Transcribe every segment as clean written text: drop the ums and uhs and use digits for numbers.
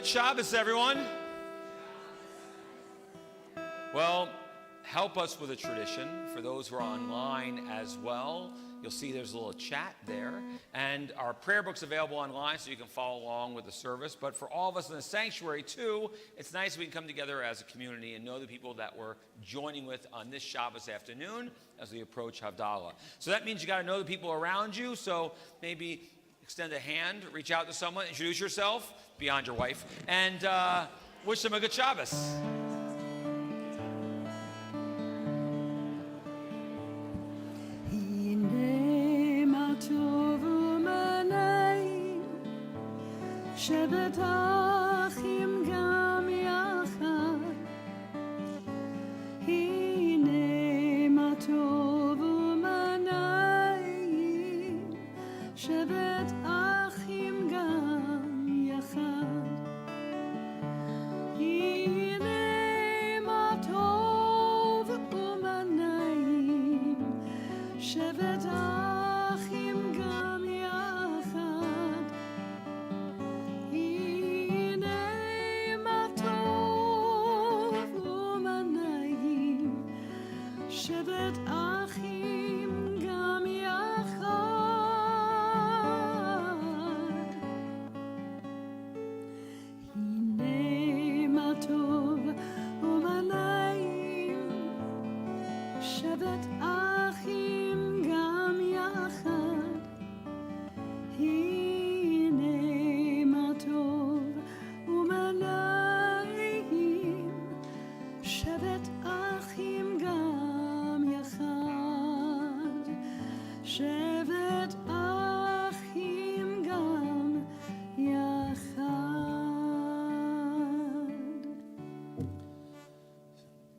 Good Shabbos, everyone. Well, help us with a tradition. For those who are online as well, you'll see there's a little chat there. And our prayer book's available online so you can follow along with the service. But for all of us in the sanctuary, too, it's nice we can come together as a community and know the people that we're joining with on this Shabbos afternoon as we approach Havdalah. So that means you got to know the people around you. So maybe extend a hand, reach out to someone, introduce yourself, beyond your wife, and wish them a good Shabbos.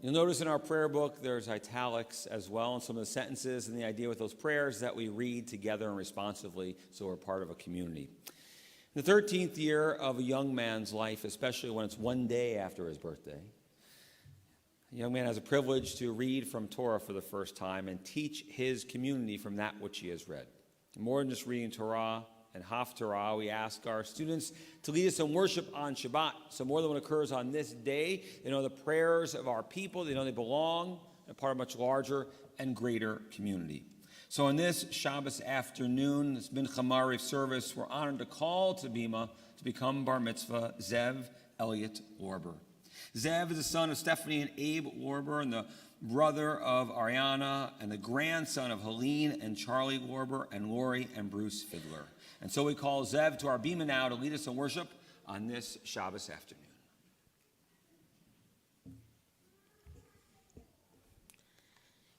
You'll notice in our prayer book there's italics as well, and some of the sentences and the idea with those prayers that we read together and responsively so we're part of a community. In the 13th year of a young man's life, especially when it's one day after his birthday, a young man has a privilege to read from Torah for the first time and teach his community from that which he has read. More than just reading Torah and Haftarah, we ask our students to lead us in worship on Shabbat. So more than what occurs on this day, they know the prayers of our people. They know they belong in part of a much larger and greater community. So on this Shabbos afternoon, this Mincha Mariv service, we're honored to call to Bima to become Bar Mitzvah Zev Elliot Lorber. Zev is the son of Stephanie and Abe Lorber and the brother of Ariana and the grandson of Helene and Charlie Lorber and Lori and Bruce Fiddler. And so we call Zev to our Bima now to lead us in worship on this Shabbos afternoon.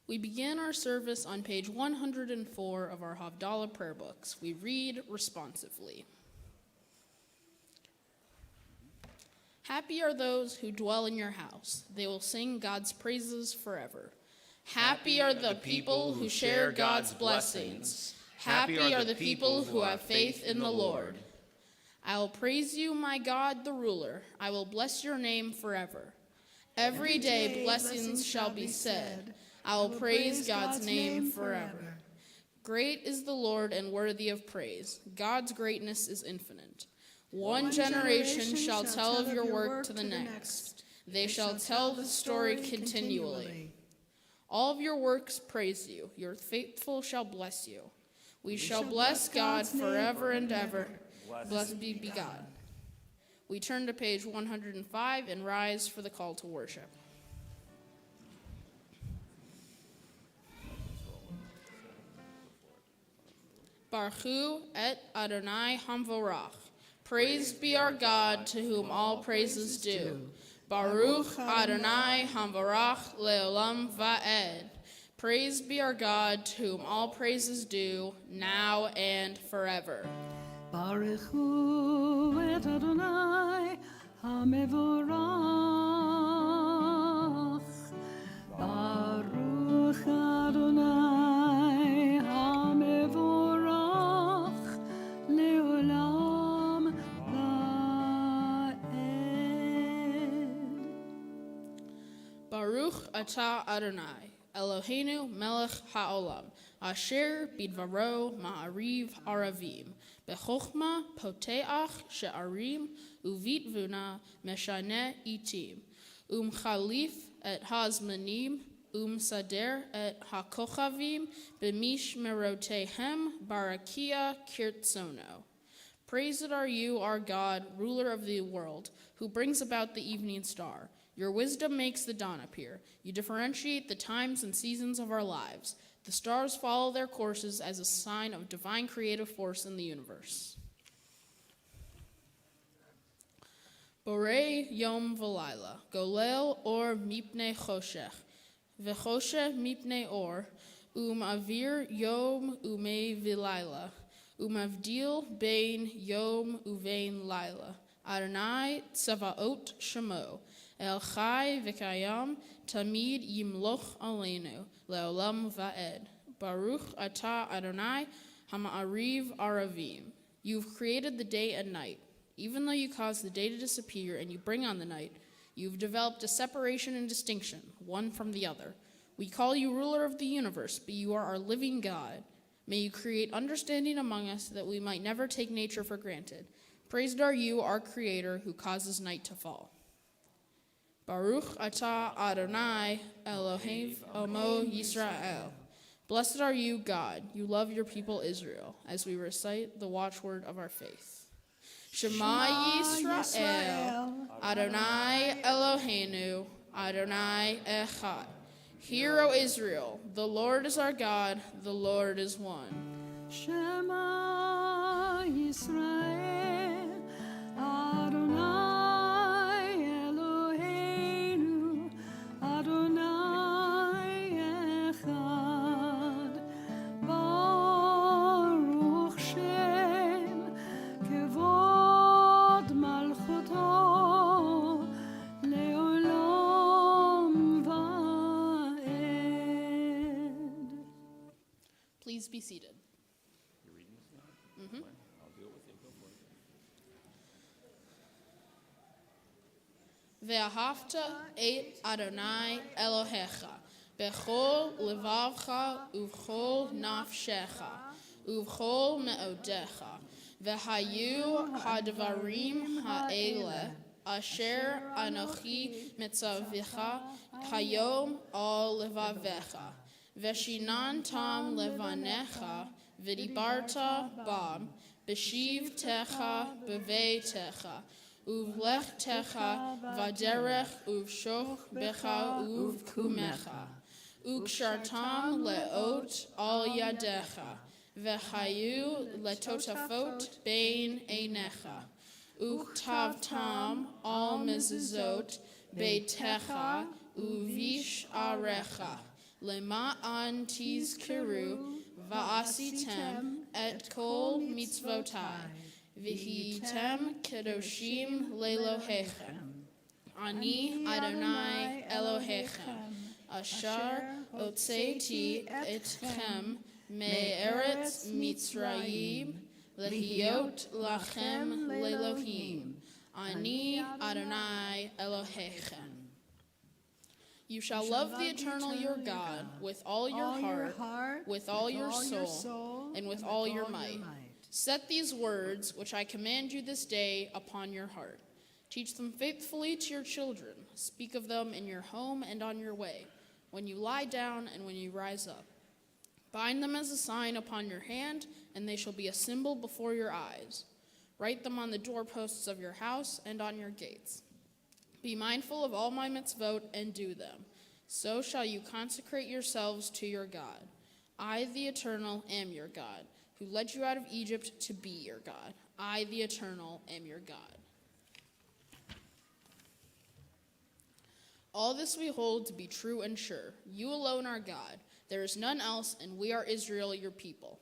We begin our service on page 104 of our Havdalah prayer books. We read responsively. Happy are those who dwell in your house. They will sing God's praises forever. Happy are the people who share God's blessings. Happy are the people who have faith in the Lord. I will praise you, my God, the ruler. I will bless your name forever. Every day blessings shall be said. I will praise God's name forever. Great is the Lord and worthy of praise. God's greatness is infinite. One generation shall tell of your work to the next. They shall tell the story continually. All of your works praise you. Your faithful shall bless you. We shall bless God forever and ever. Blessed be God. We turn to page 105 and rise for the call to worship. Baruch et Adonai Hamvorach. Praised be our God, to whom all praises due. Baruch Adonai Hamvorach leolam va'ed. Praised be our God, to whom all praises due, now and forever. Baruch hu et Adonai Hamevorach. Baruch Adonai Hamevorach leolam va'ed. Baruch atah Adonai. Eloheinu melech haolam, asher bidvaro ma'ariv aravim, bechochma poteach she'arim, uvitvuna meshane itim, chalif et hazmanim, sader et hakochavim, bemish merotehem barakia kirtsono. Praised are you, our God, ruler of the world, who brings about the evening star. Your wisdom makes the dawn appear. You differentiate the times and seasons of our lives. The stars follow their courses as a sign of divine creative force in the universe. Borei yom v'layla, golel or mipnei choshech, v'choshech mipnei or, avir yom umei v'layla, mavdil bein yom uvein layla. Adonai tzavaot shemo, el chai v'kayam, tamid yimloch aleinu, leolam va'ed. Baruch atah Adonai hama'ariv aravim. You've created the day and night. Even though you cause the day to disappear and you bring on the night, you've developed a separation and distinction, one from the other. We call you ruler of the universe, but you are our living God. May you create understanding among us that we might never take nature for granted. Praised are you, our Creator, who causes night to fall. Baruch atah Adonai Eloheinu Omo Yisrael. Blessed are you, God. You love your people Israel, as we recite the watchword of our faith. Shema Yisrael, Adonai Eloheinu, Adonai Echad. Hear, O Israel, the Lord is our God, the Lord is one. Shema Yisrael, Adonai Eloheinu, Adonai Echad. Baruch Shem Kevod Malchuto Leolam Va'ed. Please be seated. You're reading this now? Mm-hmm. I'll do it with you. Go for it. Ve'ahavta et Adonai Elohecha, bechol levavcha uvchol nafshecha, uvchol me'odecha, ve'hayu hadvarim ha'ele, asher anochi mitzavicha hayom al levavecha, ve'shinan tam levanecha, v'dibarta bam, b'shiv techa b'vei techa, uvlech techa vaderech uvshoch becha uvkumecha, ukshartam leot al yadecha, vechayu letotafot bein einecha, uktavtam al mezuzot beitecha uvish arecha, lema'an tizkeru va'asitem et kol mitzvotai, V'hitem kedoshim lelohechem. Ani Adonai Elohechem. Asher otzeiti etchem me'eretz Mitzrayim lehiyot lachem lelohim. Ani Adonai Elohechem. You shall love the eternal your God with all your heart, with all your soul, and with all your might. Set these words, which I command you this day, upon your heart. Teach them faithfully to your children. Speak of them in your home and on your way, when you lie down and when you rise up. Bind them as a sign upon your hand, and they shall be a symbol before your eyes. Write them on the doorposts of your house and on your gates. Be mindful of all my mitzvot and do them. So shall you consecrate yourselves to your God. I, the Eternal, am your God, who led you out of Egypt to be your God. I, the Eternal, am your God. All this we hold to be true and sure. You alone are God. There is none else, and we are Israel, your people.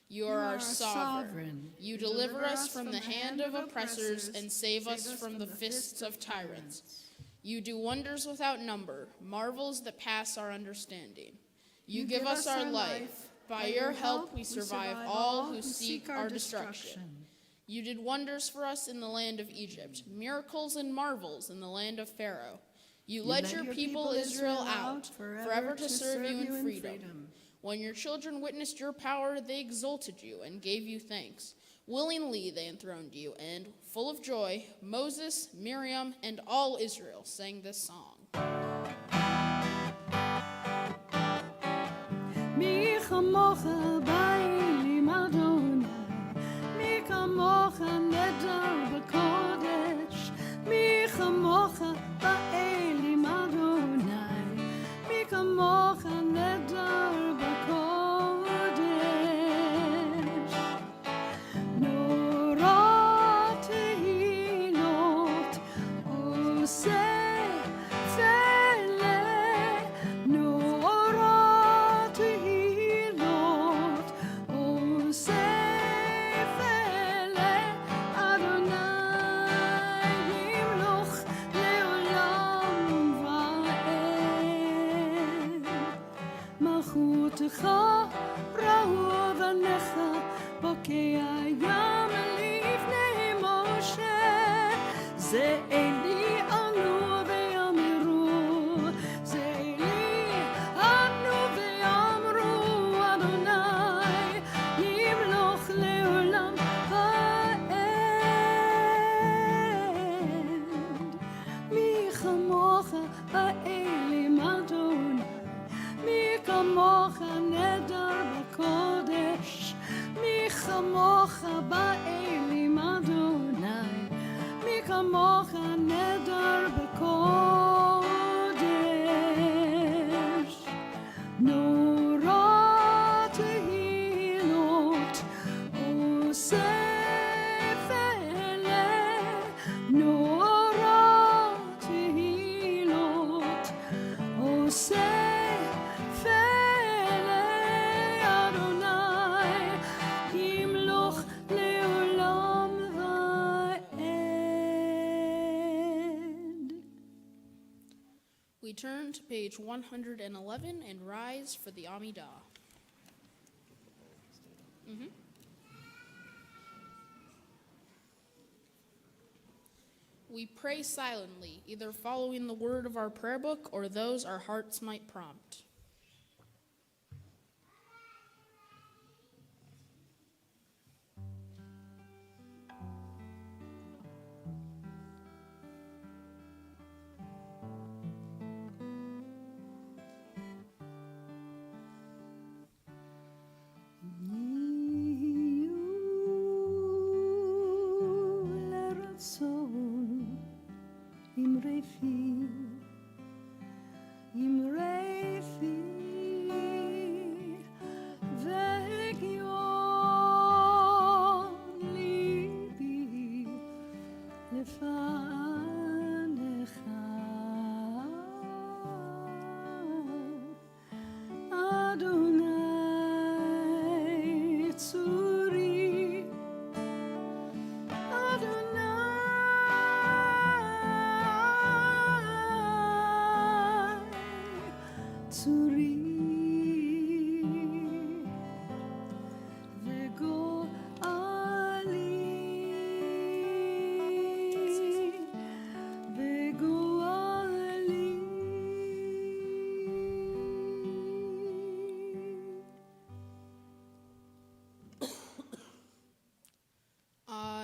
You are our sovereign. You deliver us from the hand of oppressors and save us from the fists of tyrants. You do wonders without number, marvels that pass our understanding. You give us our life. By your help we survive all who seek our destruction. You did wonders for us in the land of Egypt, miracles and marvels in the land of Pharaoh. You led your people Israel out, forever to serve you in freedom. When your children witnessed your power, they exalted you and gave you thanks. Willingly they enthroned you, and, full of joy, Moses, Miriam, and all Israel sang this song. מי כמוך באלים אדוני, מי כמוך נדר בקודש, מי כמוך באלים אדוני, מי כמוך נדר בקודש. נורא תהילות עושה מלכותך רעו בניך בוקע ים לפני משה זה אלי אנו ויאמרו זה אלי אנו ויאמרו אדוני ימלוך לעולם ועד מי כמוך באלים אדוני מי כמוך נדר בקודש, מי כמוך באלים אדוני, מי כמוך נדר בקודש. נורא תהילות עושה פלא, נורא תהילות עושה We turn to page 111 and rise for the Amidah. We pray silently, either following the word of our prayer book or those our hearts might prompt.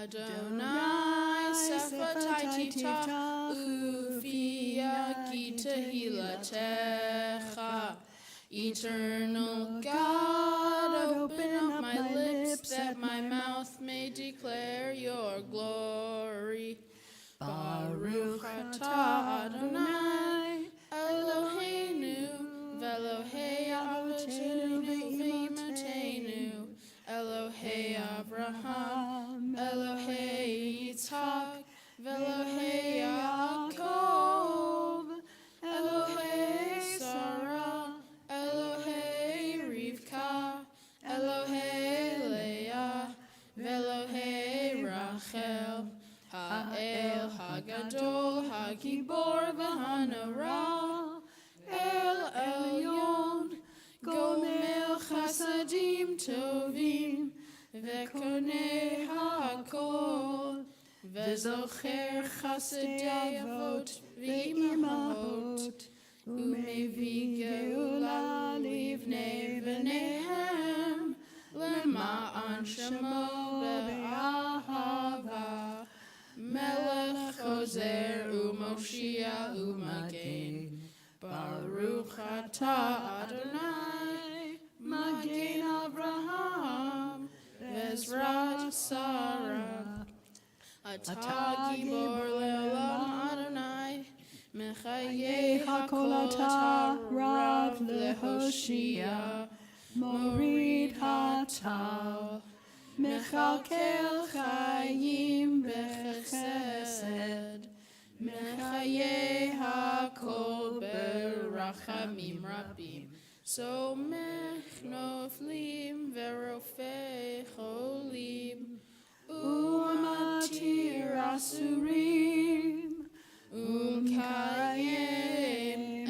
Adonai sefatai ufia kitahilatecha. Eternal God, open up my lips that my mouth may declare your glory. Baruch atah Adonai Eloheinu ve'Elohei avotenu v'imotenu Elohei Abraham Elohei Yitzhak ve'Elohei Yaakov Elohei Sarah Elohei Rivka Elohei Leah ve'Elohei Rachel Ha'el Hagadol Hagibor v'Hanora El Elyon Gomel Chasadim Tovim Ve'konei Ha'akol וזוכר חסדי אבות ואימהות, ומביא גאולה לבני בניהם, למען שמו באהבה. מלך עוזר ומושיע ומגן, ברוך אתה אדוני, מגן אברהם ועזרת שרה. אתה גיבור לעולם אדוני, מחיי הכל אתה רב להושיע, מוריד הטל, מכלכל חיים בחסד, מחיי הכל ברחמים רבים, סומך נופלים ורופא חולים, ומתיר אסורים, ומקיים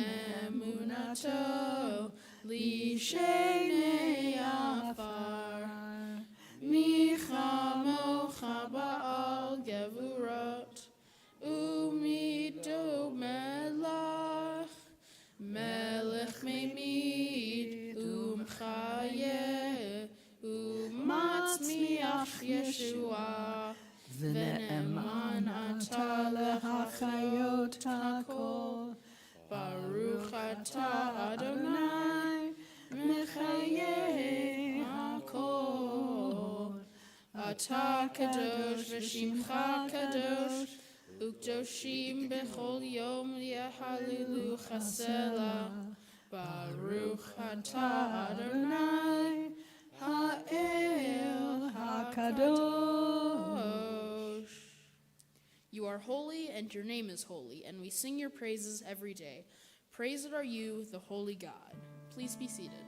אמונתו לשני עפר. מי כמוך בעל גבורות, ומי דומה לך, מלך ממית ומחיה, ומצמיח ישועה, ונאמן אתה להחיות הכל. ברוך אתה אדוני, מחיי הכל. אתה קדוש ושמך קדוש, וקדושים בכל יום יהללו חסלה. ברוך אתה אדוני, האל הקדוש. You are holy, and your name is holy, and we sing your praises every day. Praised are you, the holy God. Please be seated.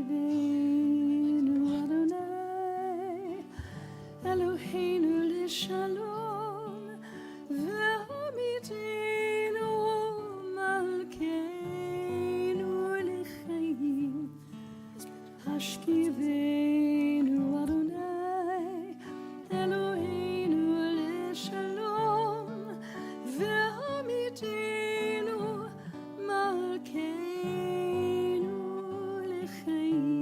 השכיבנו אדוני, אלוהינו לשלום, והעמידנו מלכנו לחיים. השכיבנו אדוני, אלוהינו לשלום, והעמידנו מלכנו לחיים.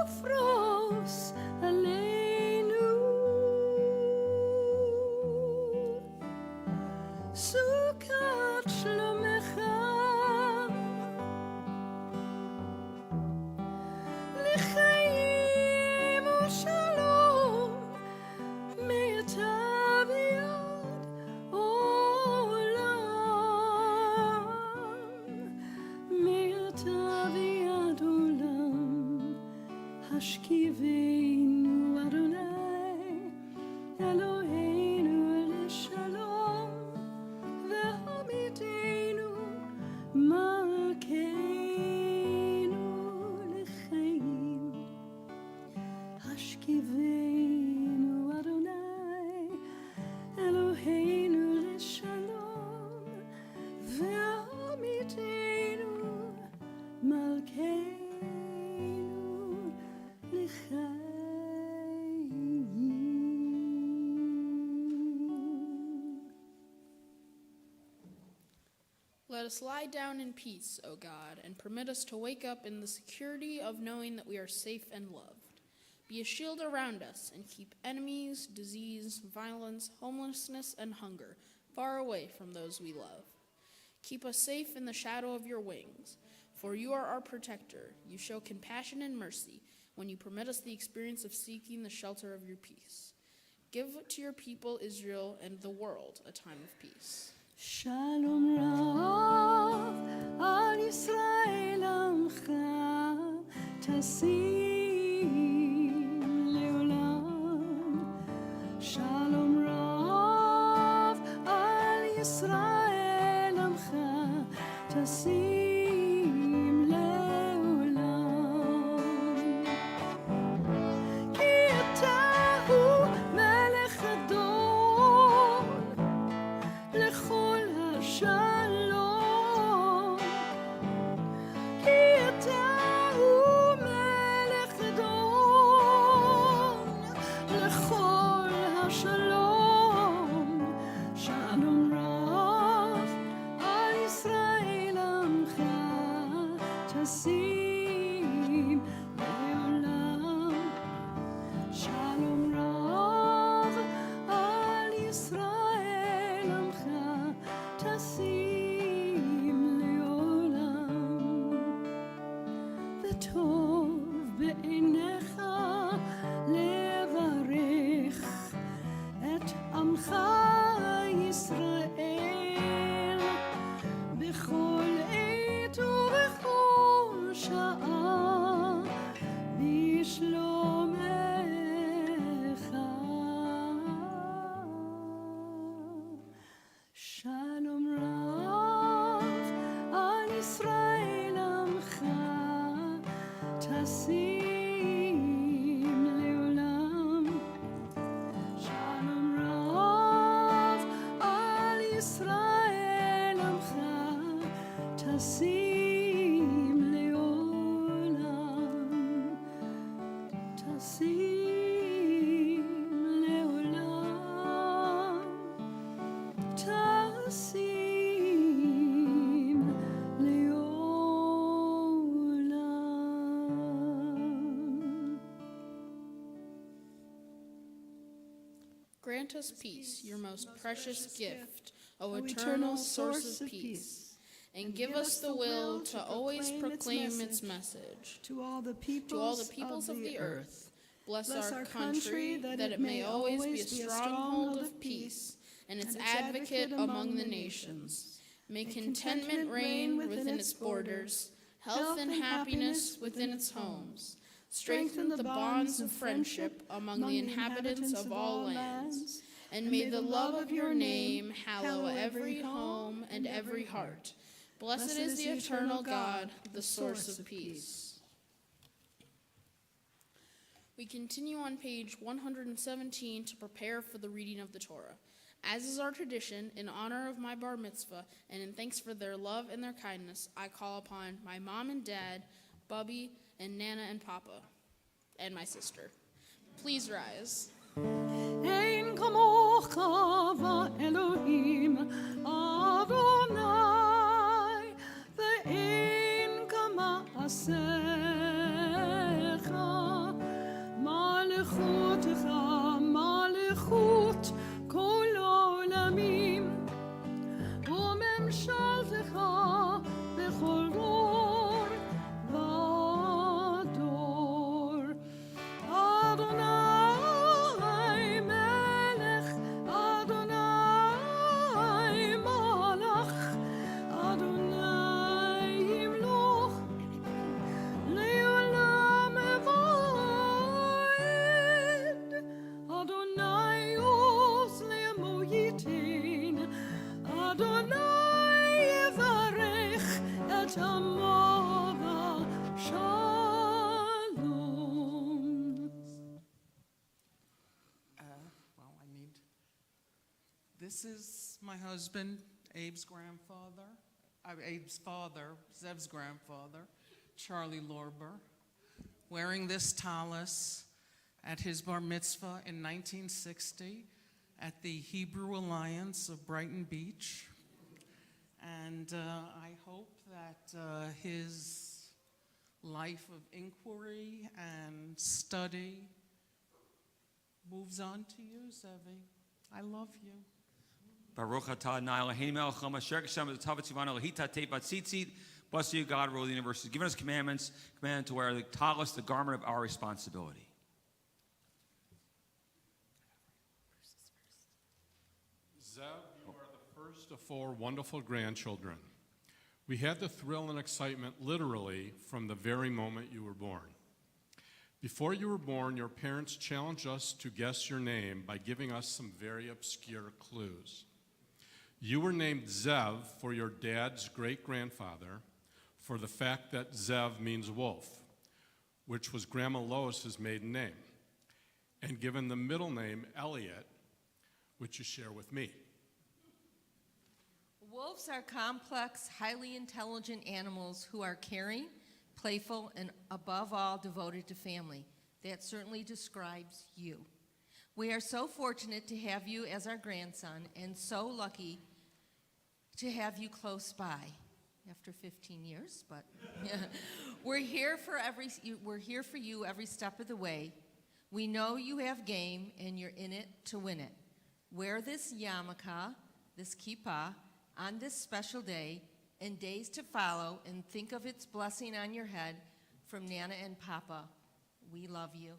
ופרוס עלינו סוכת שלומך, לחיים ושלום, מיטב יד עולם, מיטב יד עולם. השכיבנו אדוני, אלוהינו לשלום, והעמידנו מלכנו לחיים. השכיבנו אדוני, אלוהינו לשלום, והעמידנו מלכנו לחיים. Let us lie down in peace, O God, and permit us to wake up in the security of knowing that we are safe and loved. Be a shield around us and keep enemies, disease, violence, homelessness, and hunger far away from those we love. Keep us safe in the shadow of your wings, for you are our protector. You show compassion and mercy when you permit us the experience of seeking the shelter of your peace. Give to your people Israel and the world a time of peace. שלום רב על ישראל עמך תשים לעולם. שלום רב על ישראל עמך תשים לעולם. כי אתה הוא מלך גדול לכל השלום, כי טסים לעולם, טסים לעולם. Grant us peace, your most precious gift, O eternal source of peace, and give us the will to always proclaim its message. To all the To all the peoples of the earth, bless our country, that it may always be a stronghold of peace, and its advocate among the nations. May contentment reign within its borders, health and happiness within its homes. Strengthen the bonds of friendship among the inhabitants of all lands. And may the love of your name hallow every home and every heart. Blessed is the eternal God, the source of peace. We continue on page 117 to prepare for the reading of the Torah. As is our tradition, in honor of my bar mitzvah and in thanks for their love and their kindness, I call upon my mom and dad, Bubby, and Nana and Papa, and my sister. Please rise. אין כמוך ואלוהים אדוני, ואין כמעשיך. מלכותך מלכות כל עולמים, וממשלתך בכל דור ודור. אדוני מלך, אדוני מלך, אדוני ימלוך לעולם ועד. אדוני עוז למויטין, אדוני יברך את עמו בשלום. This is my husband, Abe's grandfather, Abe's father, Zev's grandfather, Charlie Lorber, wearing this tallis at his bar mitzvah in 1960 at the Hebrew Alliance of Brighton Beach. And I hope that his life of inquiry and study moves on to you, Zevi. I love you. Baruch atah Adonai Eloheinu melech haolam asher geshem b'tavat tzivanu lehitatei batzitzit. Blessed are you, God, ruler of the universe, has given us commandments, commanded to wear the talis, the garment of our responsibility. Zev, you are the first of 4 wonderful grandchildren. We had the thrill and excitement literally from the very moment you were born. Before you were born, your parents challenged us to guess your name by giving us some very obscure clues. You were named Zev for your dad's great-grandfather, for the fact that Zev means wolf, which was Grandma Lois's maiden name, and given the middle name Elliot, which you share with me. Wolves are complex, highly intelligent animals who are caring, playful, and above all, devoted to family. That certainly describes you. We are so fortunate to have you as our grandson and so lucky to have you close by after 15 years, but we're here for you every step of the way. We know you have game and you're in it to win it. Wear this yarmulke, this kippah, on this special day and days to follow, and think of its blessing on your head from Nana and Papa. We love you.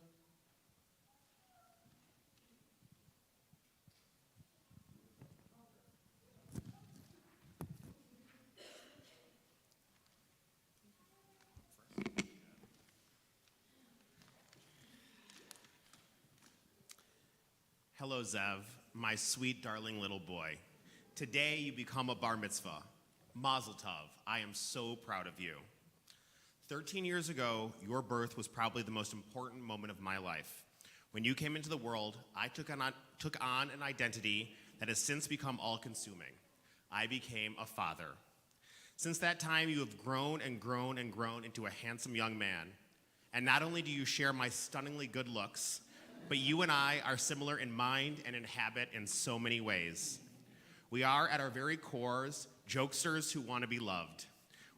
Hello, Zev, my sweet, darling little boy. Today you become a bar mitzvah. Mazel tov, I am so proud of you. 13 years ago, your birth was probably the most important moment of my life. When you came into the world, I took on an identity that has since become all-consuming. I became a father. Since that time, you have grown and grown and grown into a handsome young man. And not only do you share my stunningly good looks, but you and I are similar in mind and in habit in so many ways. We are, at our very cores, jokesters who want to be loved.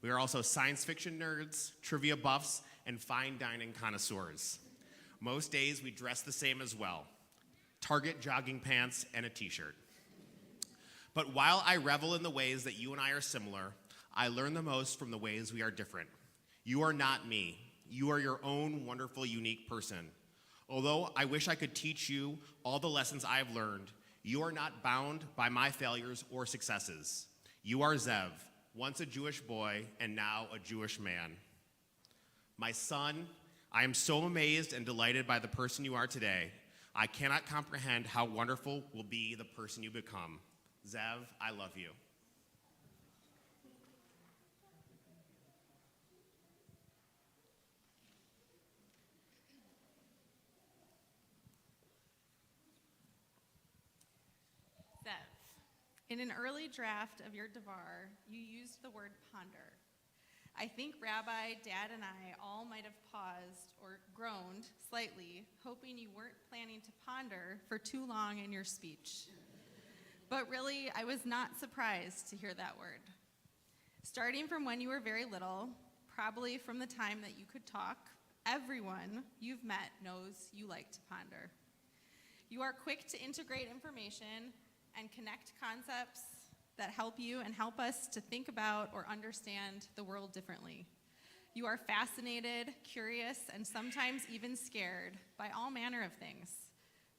We are also science fiction nerds, trivia buffs, and fine dining connoisseurs. Most days we dress the same as well: Target jogging pants and a t-shirt. But while I revel in the ways that you and I are similar, I learn the most from the ways we are different. You are not me. You are your own wonderful, unique person. Although I wish I could teach you all the lessons I have learned, you are not bound by my failures or successes. You are Zev, once a Jewish boy and now a Jewish man. My son, I am so amazed and delighted by the person you are today. I cannot comprehend how wonderful will be the person you become. Zev, I love you. Zev, in an early draft of your devar, you used the word ponder. I think Rabbi, Dad, and I all might have paused or groaned slightly, hoping you weren't planning to ponder for too long in your speech. But really, I was not surprised to hear that word. Starting from when you were very little, probably from the time that you could talk, everyone you've met knows you like to ponder. You are quick to integrate information and connect concepts that help you and help us to think about or understand the world differently. You are fascinated, curious, and sometimes even scared by all manner of things: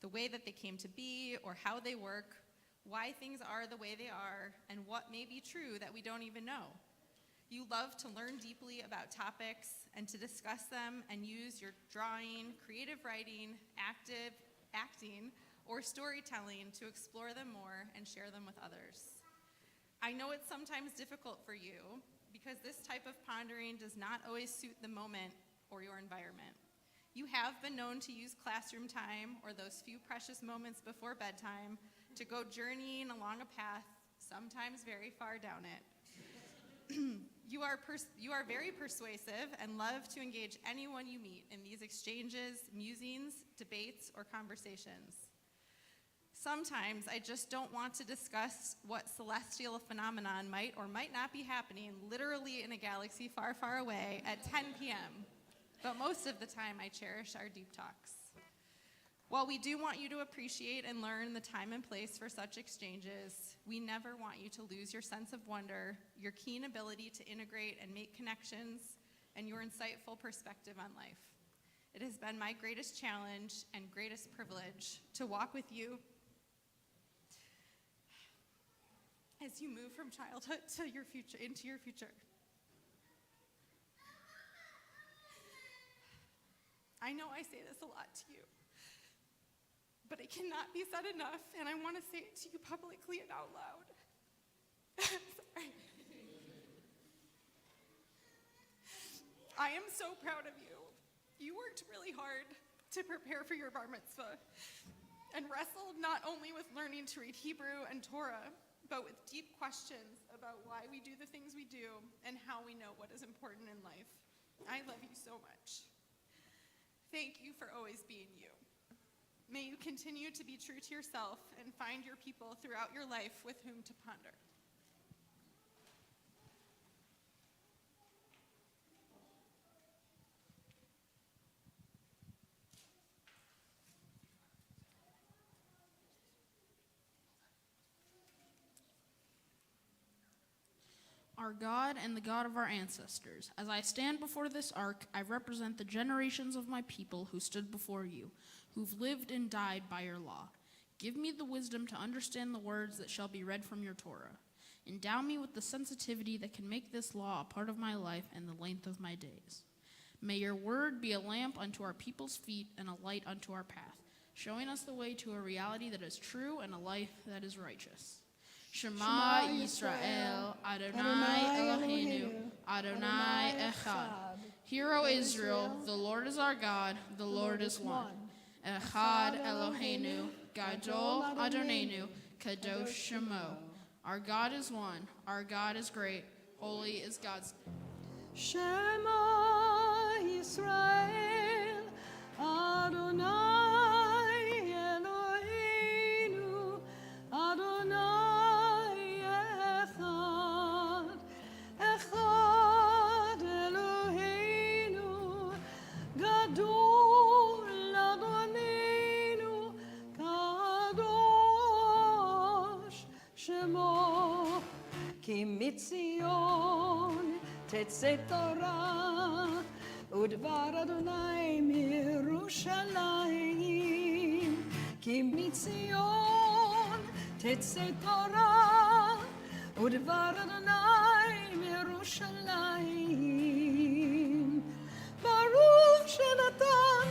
the way that they came to be or how they work, why things are the way they are, and what may be true that we don't even know. You love to learn deeply about topics and to discuss them and use your drawing, creative writing, acting, or storytelling to explore them more and share them with others. I know it's sometimes difficult for you because this type of pondering does not always suit the moment or your environment. You have been known to use classroom time or those few precious moments before bedtime to go journeying along a path, sometimes very far down it. You are very persuasive and love to engage anyone you meet in these exchanges, musings, debates, or conversations. Sometimes I just don't want to discuss what celestial phenomenon might or might not be happening literally in a galaxy far, far away at 10 p.m. But most of the time I cherish our deep talks. While we do want you to appreciate and learn the time and place for such exchanges, we never want you to lose your sense of wonder, your keen ability to integrate and make connections, and your insightful perspective on life. It has been my greatest challenge and greatest privilege to walk with you as you move from childhood to your future, into your future. I know I say this a lot to you, but it cannot be said enough, and I want to say it to you publicly and out loud. Sorry. I am so proud of you. You worked really hard to prepare for your bar mitzvah and wrestled not only with learning to read Hebrew and Torah, but with deep questions about why we do the things we do and how we know what is important in life. I love you so much. Thank you for always being you. May you continue to be true to yourself and find your people throughout your life with whom to ponder. Our God and the God of our ancestors, as I stand before this ark, I represent the generations of my people who stood before you, who've lived and died by your law. Give me the wisdom to understand the words that shall be read from your Torah. Endow me with the sensitivity that can make this law a part of my life and the length of my days. May your word be a lamp unto our people's feet and a light unto our path, showing us the way to a reality that is true and a life that is righteous. Shema Yisrael, Adonai Eloheinu, Adonai Echad. Hear, O Israel, the Lord is our God, the Lord is one. Echad Eloheinu, Gadol Adonenu, Kadosh Shemo. Our God is one, our God is great, holy is God's name. Shema Yisrael. כי מציון תצא תורה, ודבר אדוני מירושלים. כי מציון תצא תורה, ודבר אדוני מירושלים. ברוך שנתן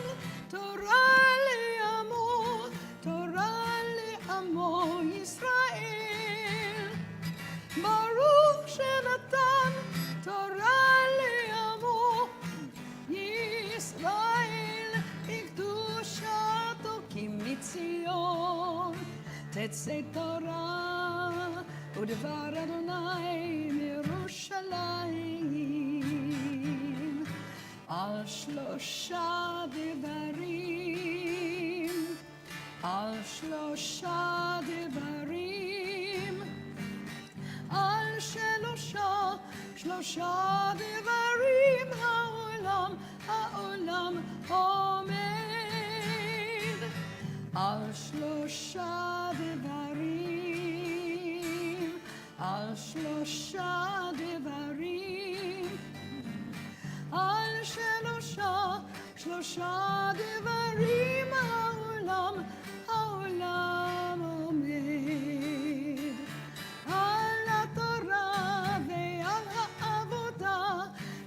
תורה לעמו, תורה לעמו ישראל. ברוך שנתן תורה לעמו ישראל, בקדושתו. כי מציון תצא תורה, ודבר אדוני מירושלים. על שלושה דברים, על שלושה דברים, על שלושה דברים העולם עומד. על שלושה דברים, על שלושה דברים, על שלושה דברים העולם עומד. על התורה ועל העבודה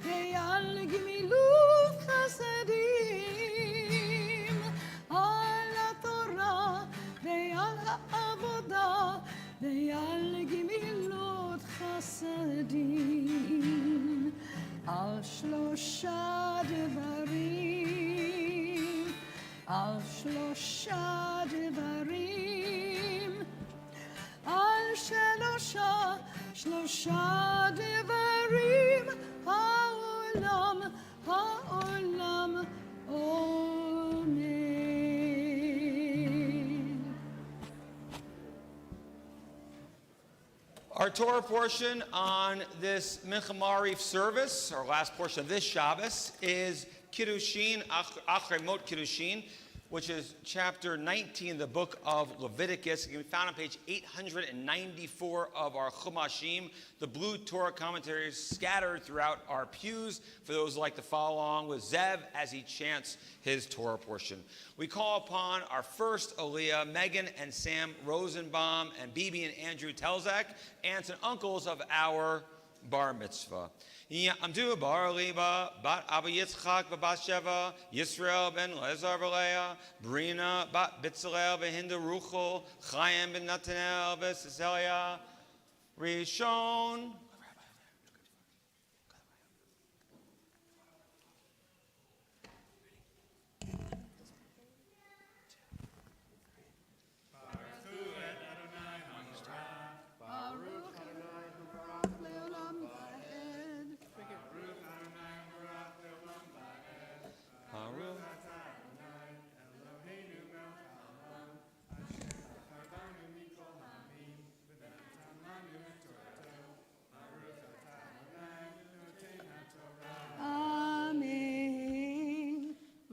ועל גמילות חסדים. על התורה ועל העבודה ועל גמילות חסדים. על שלושה דברים, על שלושה דברים, על שלושה דברים העולם עומד. Our Torah portion on this Mincha Ma'ariv service, our last portion of this Shabbos, is Kiddushin, Achrei Mot Kiddushin, which is chapter 19 of the book of Leviticus. It can be found on page 894 of our Chumashim, the blue Torah commentaries scattered throughout our pews for those who like to follow along with Zev as he chants his Torah portion. We call upon our first Aliyah, Megan and Sam Rosenbaum, and Bibi and Andrew Telzak, aunts and uncles of our bar mitzvah. Yamdu bar Liba, bat Abba Yitzchak bat Sheva, Yisrael ben Lezar v'Leah, Brina bat Bitzalel behinda Ruchel, Chaim ben Natanel v'Siselia, Rishon.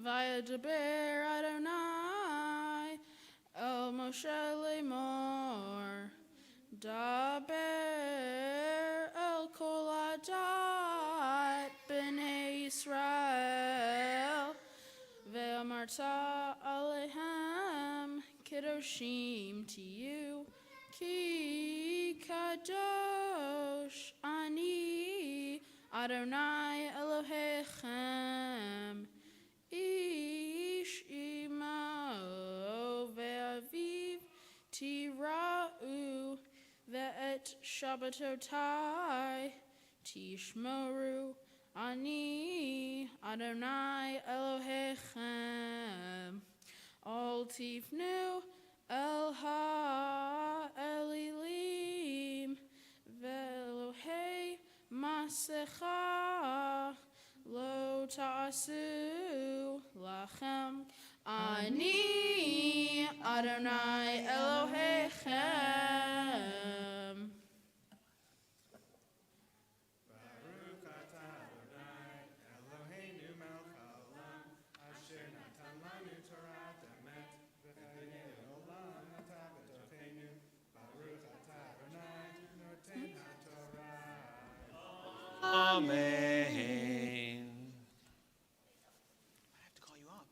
Vayadaber Adonai El Moshe Lemor Daber El Kol Adat B'nei Yisrael Ve'amarta Alehem Kedoshim to you Ki Kadosh Ani Adonai Elohechem Ish imo ve'aviv tira'u ve'et shabbatotai tishmoru ani Adonai Elohechem al tifnu el ha'elilim ve'elohei masecha Lo ta'asu lachem ani Adonai Elohechem. Baruch atah Adonai Eloheinu melech haolam asher natan lanu Torah emet v'chayei olam atah b'tocheinu. Baruch atah Adonai noten haTorah. Amen. I have to call you up.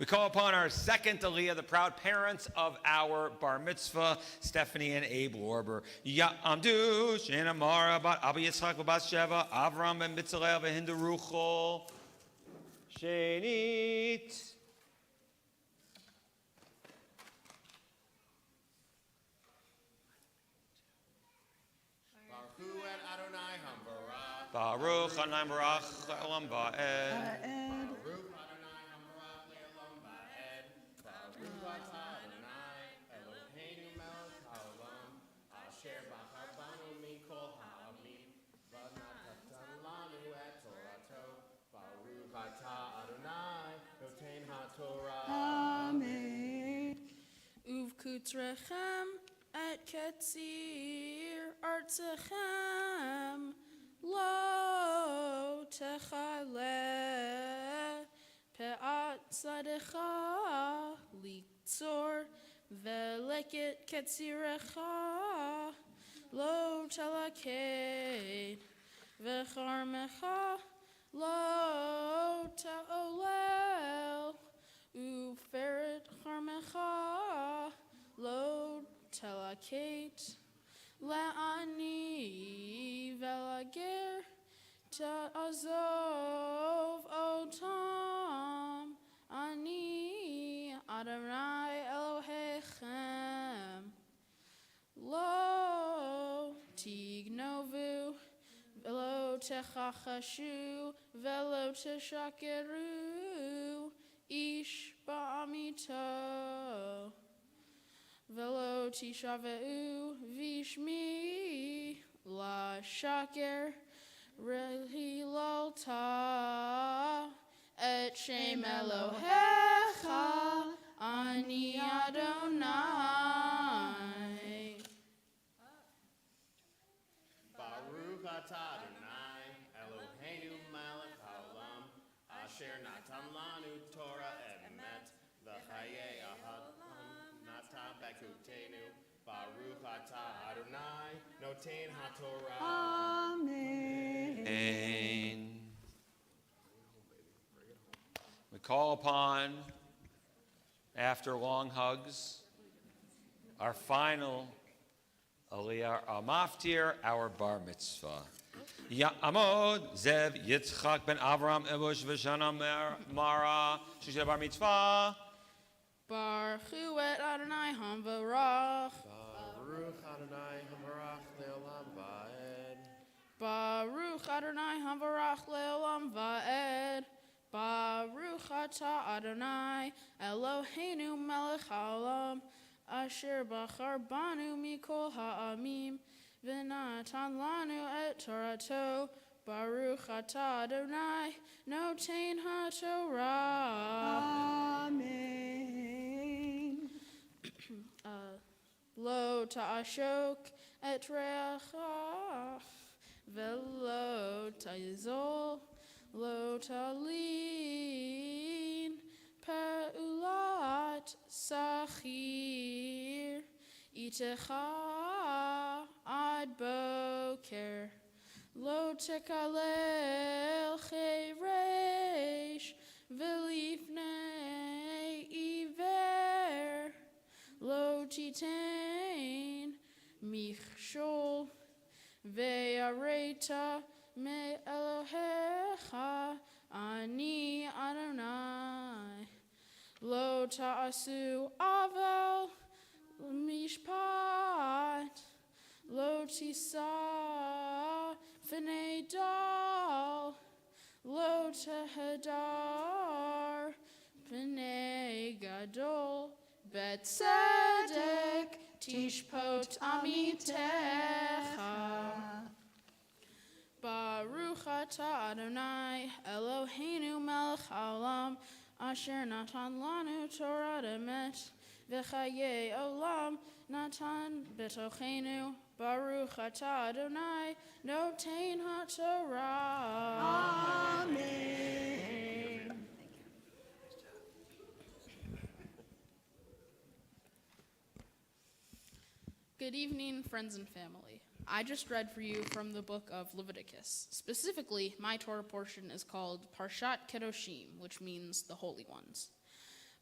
We call upon our second Aliyah, the proud parents of our bar mitzvah, Stephanie and Abe Lorber. Ya'amdu, Shana Mara, bat Abba Yitzchak, bat Sheva, Avram, ben Bitzalel, v'hindu Ruchol. Shenit. Baruch Adonai Barach Le'olam Va'ed. Baruch Adonai Hamarach Le'olam Va'ed. Baruch Atah Adonai Eloheinu melech haolam asher bachar banu mikol ha'amim v'natan lanu et torato. Baruch Atah Adonai noten ha'torah. Amen. Uvkutrechem et ketzir artechem lo techale pe'at sadecha liktzor veleket ketzirecha lo talaked vecharmecha lo ta'olel uferet charmecha lo talaked La'ani velager ta'azov otam ani Adonai Elohechem lo tignovu velo techachashu velo teshakeru ish ba'amito Velo tishaveu vishmi la shaker rehilalta et shem Elohecha ani Adonai. Baruch Atah Adonai Eloheinu melech haolam asher natan lanu Torah emet v'chayei ahad natan bekutenu. Baruch Atah Adonai noten ha'torah. Amen. And we call upon, after long hugs, our final Aliyah Maftir, our bar mitzvah. Ya'amod Zev Yitzchak ben Avram Ebush v'Shana Mara Shishel bar mitzvah. Baruch et Adonai Hamvarach. Baruch Adonai Hamarach Le'olam Va'ed. Baruch Adonai Hamvarach Le'olam Va'ed. Baruch Atah Adonai Eloheinu melech haolam asher bachar banu mikol ha'amim v'natan lanu et torato. Baruch Atah Adonai noten ha'torah. Amen. Lo ta'ashok et re'achach velo ta'izol lo ta'lin pe'ulat sachir itecha ad boker lo tekalel cheresh velifnei iver lo titain michshol ve'areta me Elohecha ani Adonai lo ta'asu avel mishpat lo tisa fnei dal lo tehadar fnei gadol Betzedek tishpot amitecha. Baruch Atah Adonai Eloheinu melech haolam asher natan lanu Torah emet v'chayei olam natan betochenu. Baruch Atah Adonai noten ha'torah. Amen. Good evening, friends and family. I just read for you from the book of Leviticus. Specifically, my Torah portion is called Parshat Kedoshim, which means the Holy Ones.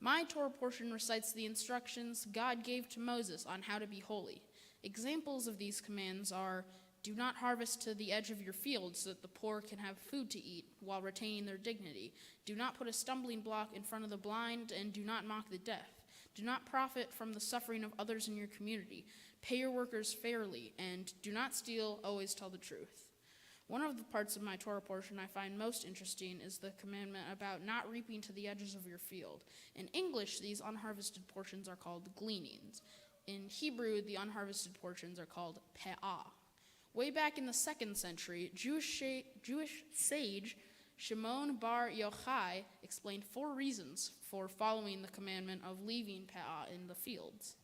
My Torah portion recites the instructions God gave to Moses on how to be holy. Examples of these commands are, do not harvest to the edge of your field so that the poor can have food to eat while retaining their dignity. Do not put a stumbling block in front of the blind, and do not mock the deaf. Do not profit from the suffering of others in your community. Pay your workers fairly, and do not steal, always tell the truth. One of the parts of my Torah portion I find most interesting is the commandment about not reaping to the edges of your field. In English, these unharvested portions are called gleanings. In Hebrew, the unharvested portions are called pe'ah. Way back in the 2nd century, Jewish sage Shimon bar Yochai explained 4 reasons for following the commandment of leaving pe'ah in the fields.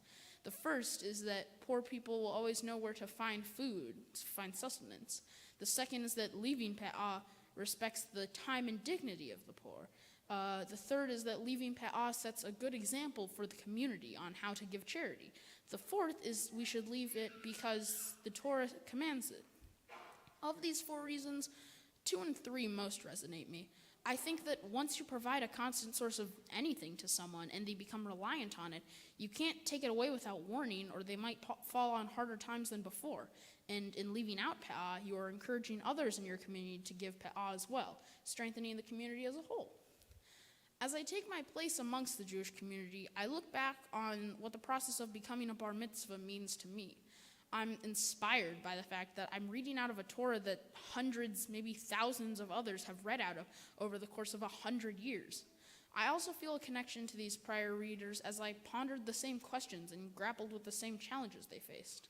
The first is that poor people will always know where to find food, to find sustenance. The second is that leaving pe'ah respects the time and dignity of the poor. The third is that leaving pe'ah sets a good example for the community on how to give charity. The fourth is we should leave it because the Torah commands it. Of these 4 reasons, 2 and 3 most resonate me. I think that once you provide a constant source of anything to someone and they become reliant on it, you can't take it away without warning, or they might fall on harder times than before. And in leaving out pe'ah, you are encouraging others in your community to give pe'ah as well, strengthening the community as a whole. As I take my place amongst the Jewish community, I look back on what the process of becoming a bar mitzvah means to me. I'm inspired by the fact that I'm reading out of a Torah that hundreds, maybe thousands of others have read out of over the course of 100 years. I also feel a connection to these prior readers as I pondered the same questions and grappled with the same challenges they faced.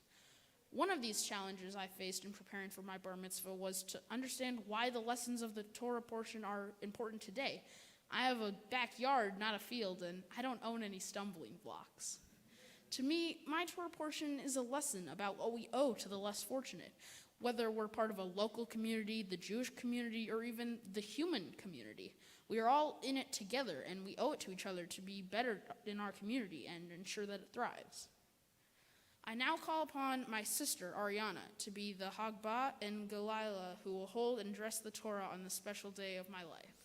One of these challenges I faced in preparing for my bar mitzvah was to understand why the lessons of the Torah portion are important today. I have a backyard, not a field, and I don't own any stumbling blocks. To me, my Torah portion is a lesson about what we owe to the less fortunate, whether we're part of a local community, the Jewish community, or even the human community. We are all in it together, and we owe it to each other to be better in our community and ensure that it thrives. I now call upon my sister, Ariana, to be the Hagbah and Galila who will hold and address the Torah on this special day of my life.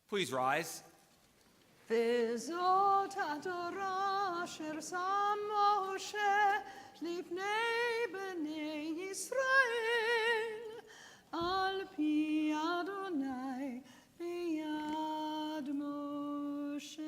Please rise. וזאת התורה אשר שם משה לפני בני ישראל, על פי אדוני ביד משה.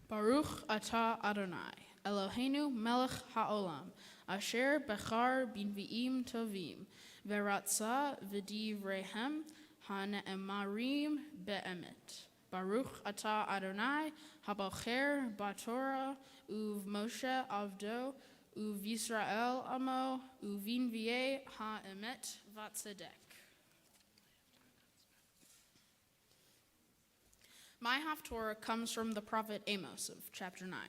Baruch atah Adonai, Eloheinu melech haolam, asher bechar b'nvi'im tovim, v'ratza v'divrehem ha'ne'emarim be'emet. Baruch atah Adonai, habocher b'Torah, uv Moshe avdo, uv Yisrael amo, uvinvi'e ha'emet v'tzedek. My Haftorah comes from the prophet Amos of chapter 9.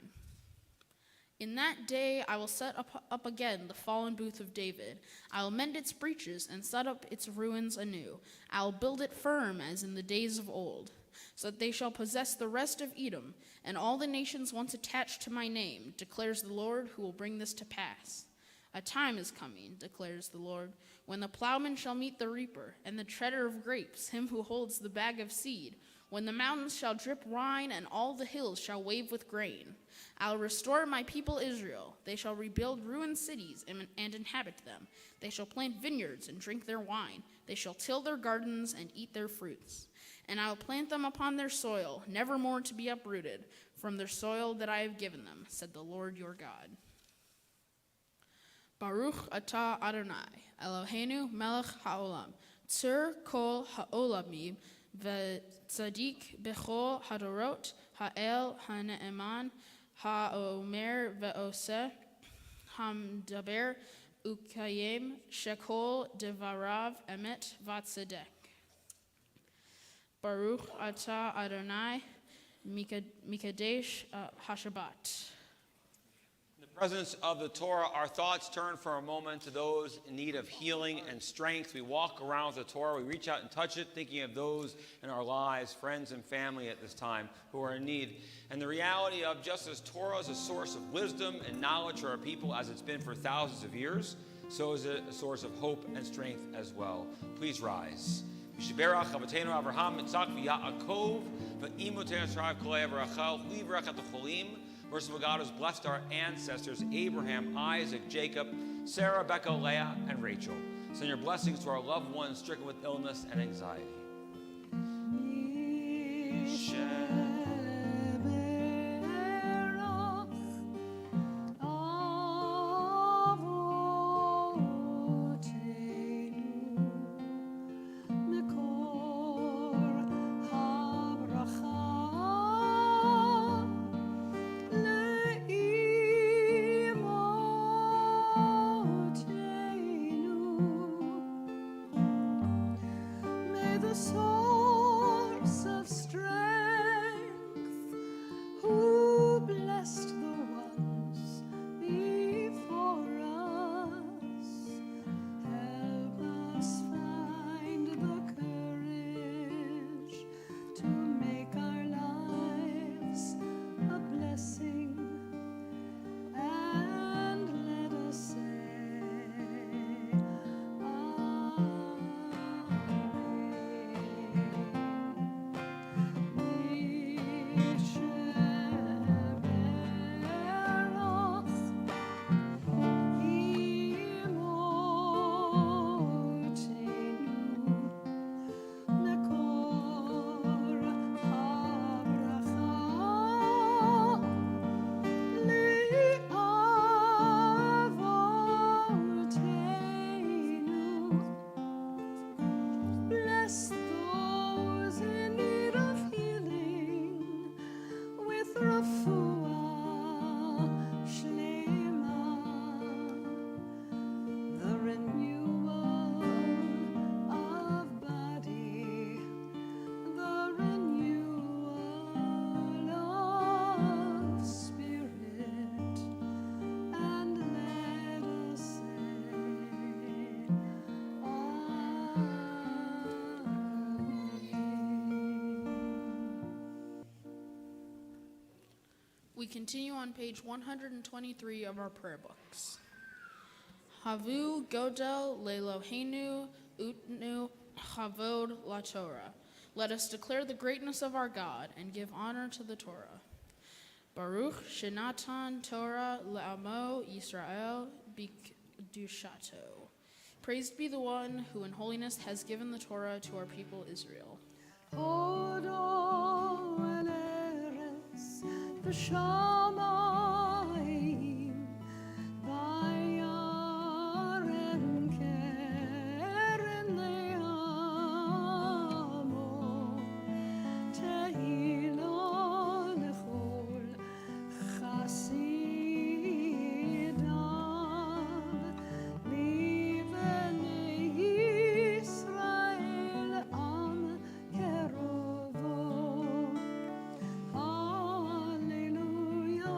In that day I will set up again the fallen booth of David. I will mend its breaches and set up its ruins anew. I will build it firm as in the days of old, so that they shall possess the rest of Edom, and all the nations once attached to my name, declares the Lord, who will bring this to pass. A time is coming, declares the Lord, when the plowman shall meet the reaper, and the treader of grapes, him who holds the bag of seed, when the mountains shall drip wine, and all the hills shall wave with grain. I'll restore my people Israel. They shall rebuild ruined cities and inhabit them. They shall plant vineyards and drink their wine. They shall till their gardens and eat their fruits. And I will plant them upon their soil, never more to be uprooted from their soil that I have given them, said the Lord your God. Baruch atah Adonai, Eloheinu melech haolam, tzur kol haolamim, v'tzadik bechol hadorot, ha'el ha'ne'eman, ha'omer ve'oseh, hamdaber ukayem, shekol devarav emet v'tzedek. Baruch atah Adonai Mikadesh Hashabbat. In the presence of the Torah, our thoughts turn for a moment to those in need of healing and strength. We walk around with the Torah, we reach out and touch it, thinking of those in our lives, friends and family at this time who are in need. And the reality of just as Torah is a source of wisdom and knowledge for our people as it's been for thousands of years, so is it a source of hope and strength as well. Please rise. Yisberach Avotenu Avraham Yitzchak v'Yaakov v'Imotenu Yisrael Kolei Avrachal Livrach at the Cholim. Merciful God has blessed our ancestors Abraham, Isaac, Jacob, Sarah, Rebecca, Leah, and Rachel. Send your blessings to our loved ones stricken with illness and anxiety. Source of strength, who blessed the ones before us, help us find the courage to make our lives a blessing, and let us say, bless those in need of healing with refuah shlema, the renewal of body, the renewal of spirit, and let us say, We continue on page 123 of our prayer books. Havu Godel Lelohenu Utnu Havod La Torah. Let us declare the greatness of our God and give honor to the Torah. Baruch Shenatan Torah Le'amo Yisrael Bikdushato. Praised be the one who in holiness has given the Torah to our people Israel. Hodo el eretz b'shamayim, vayarem keren le'amo, tehilo lechol chasidav, libnei Yisrael am kerovo. Hallelujah,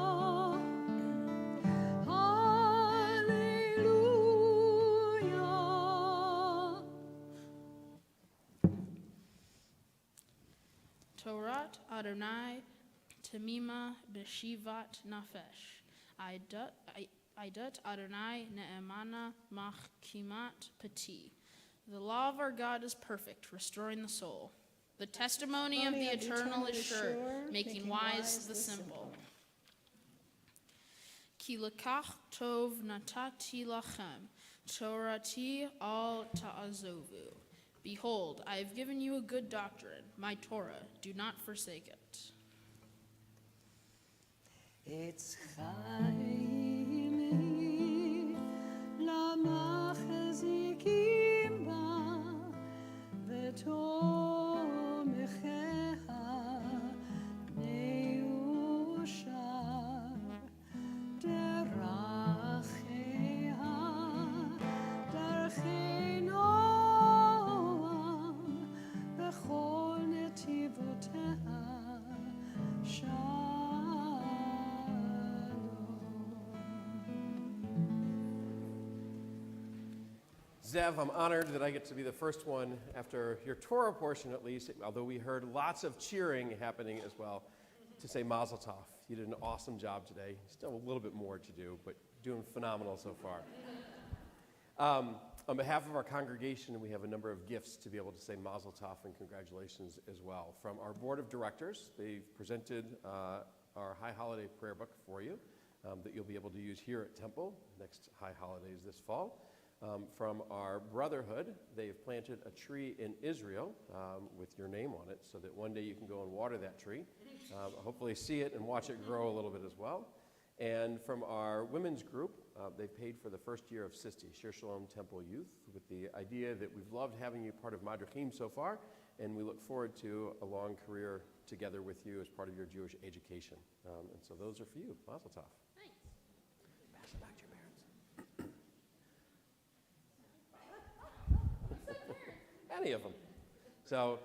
hallelujah. Torat Adonai Temima Beshivat Nafesh. Idat Adonai Ne'emana Machkimat Peti. The law of our God is perfect, restoring the soul. The testimony of the eternal is sure, making wise the simple. Ki lekach tov natati lachem, Torati al ta'azovu. Behold, I have given you a good doctrine, my Torah. Do not forsake it. It's chaymi lamachzikim ba v'tomecheha neushar deracheha darchei noam b'chol netiv Zev, I'm honored that I get to be the first one after your Torah portion at least, although we heard lots of cheering happening as well, to say Mazel Tov. You did an awesome job today. Still a little bit more to do, but doing phenomenal so far. On behalf of our congregation, we have a number of gifts to be able to say Mazel Tov and congratulations as well. From our board of directors, they've presented our High Holiday Prayer Book for you that you'll be able to use here at Temple next High Holidays this fall. From our brotherhood, they've planted a tree in Israel with your name on it so that one day you can go and water that tree. Hopefully see it and watch it grow a little bit as well. And from our women's group, they paid for the first year of SISTI, Shir Shalom Temple Youth, with the idea that we've loved having you part of Madrachim so far, and we look forward to a long career together with you as part of your Jewish education. And so those are for you. Mazel Tov. Thanks. Pass it back to your parents. Any of them. So,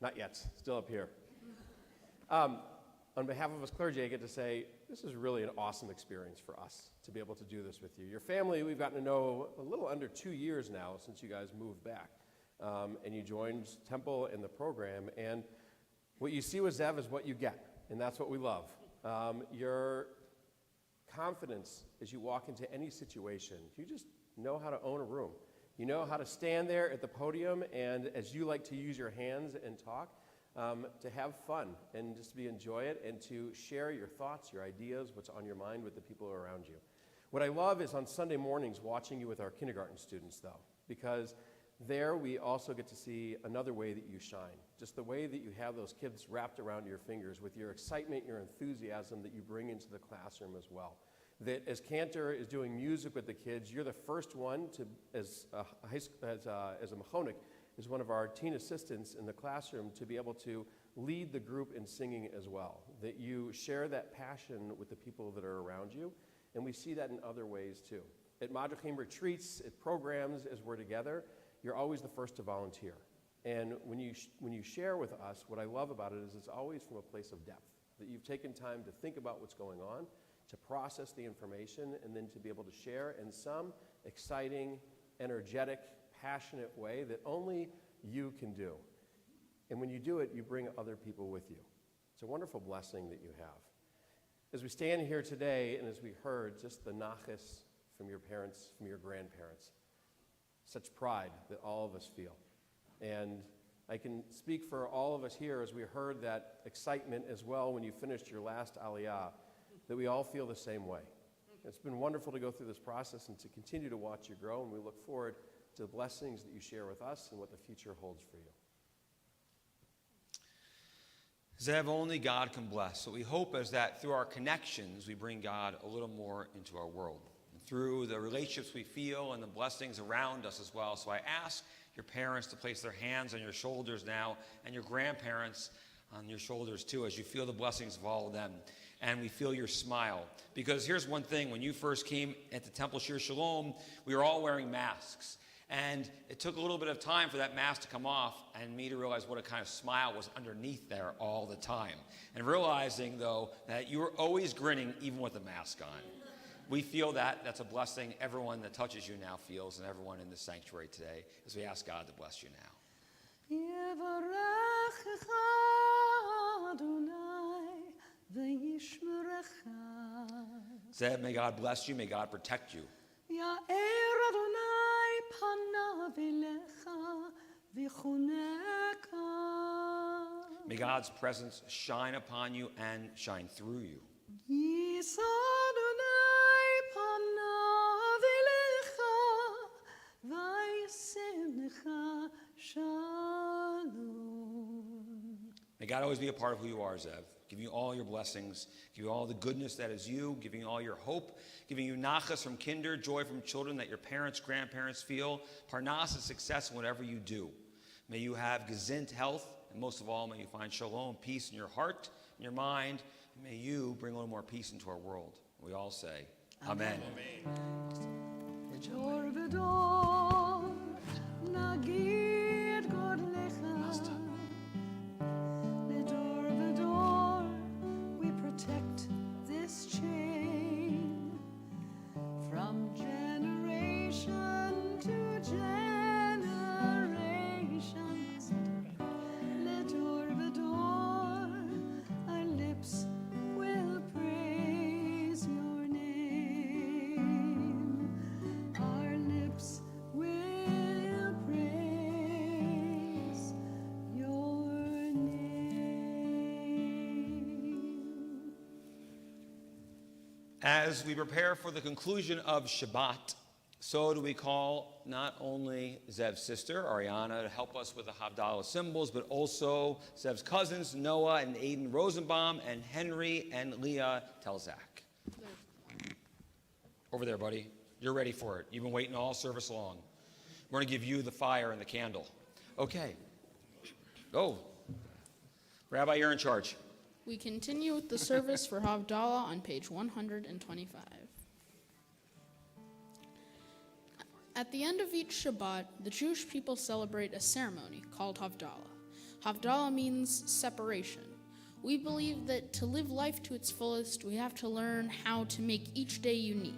not yet. Still up here. On behalf of us clergy, I get to say, this is really an awesome experience for us to be able to do this with you. Your family, we've gotten to know a little under 2 years now since you guys moved back. And you joined Temple in the program. And what you see with Zev is what you get. And that's what we love. Your confidence as you walk into any situation, you just know how to own a room. You know how to stand there at the podium and, as you like to use your hands and talk, to have fun and just to enjoy it and to share your thoughts, your ideas, what's on your mind with the people around you. What I love is on Sunday mornings watching you with our kindergarten students, though, because there we also get to see another way that you shine. Just the way that you have those kids wrapped around your fingers with your excitement, your enthusiasm that you bring into the classroom as well. That as Cantor is doing music with the kids, you're the first one to, as a Machonik, is one of our teen assistants in the classroom, to be able to lead the group in singing as well. That you share that passion with the people that are around you, and we see that in other ways too. At Madrachim retreats, at programs, as we're together, you're always the first to volunteer. And when you share with us, what I love about it is it's always from a place of depth, that you've taken time to think about what's going on, to process the information, and then to be able to share in some exciting, energetic, passionate way that only you can do. And when you do it, you bring other people with you. It's a wonderful blessing that you have. As we stand here today, and as we heard just the nachas from your parents, from your grandparents, such pride that all of us feel. And I can speak for all of us here as we heard that excitement as well when you finished your last aliyah, that we all feel the same way. It's been wonderful to go through this process and to continue to watch you grow, and we look forward to the blessings that you share with us and what the future holds for you. Zev, only God can bless. So we hope is that through our connections, we bring God a little more into our world. And through the relationships we feel and the blessings around us as well. So I ask your parents to place their hands on your shoulders now, and your grandparents on your shoulders too, as you feel the blessings of all of them. And we feel your smile. Because here's one thing, when you first came at the Temple Shir Shalom, we were all wearing masks. And it took a little bit of time for that mask to come off and me to realize what a kind of smile was underneath there all the time. And realizing, though, that you were always grinning even with the mask on. We feel that. That's a blessing everyone that touches you now feels, and everyone in the sanctuary today, as we ask God to bless you now. Yevarechecha Adonai v'yishmerecha. Zev, may God bless you. May God protect you. Ya'er Adonai panav elecha v'chuneka. May God's presence shine upon you and shine through you. Yisa Adonai panav elecha v'yasem lecha shalom. May God always be a part of who you are, Zev. Giving you all your blessings, giving you all the goodness that is you, giving you all your hope, giving you nachas from kinder, joy from children that your parents, grandparents feel, parnas and success in whatever you do. May you have gezind health, and most of all, may you find shalom, peace in your heart, in your mind, and may you bring a little more peace into our world. We all say, Amen. Dor v'dor nagid God lecha. Dor v'dor we protect this chain from generation As we prepare for the conclusion of Shabbat, so do we call not only Zev's sister, Ariana, to help us with the Havdalah symbols, but also Zev's cousins, Noah and Aiden Rosenbaum, and Henry and Leah Telzak. Over there, buddy. You're ready for it. You've been waiting all service long. We're going to give you the fire and the candle. Okay. Go. Rabbi, you're in charge. We continue with the service for Havdalah on page 125. At the end of each Shabbat, the Jewish people celebrate a ceremony called Havdalah. Havdalah means separation. We believe that to live life to its fullest, we have to learn how to make each day unique.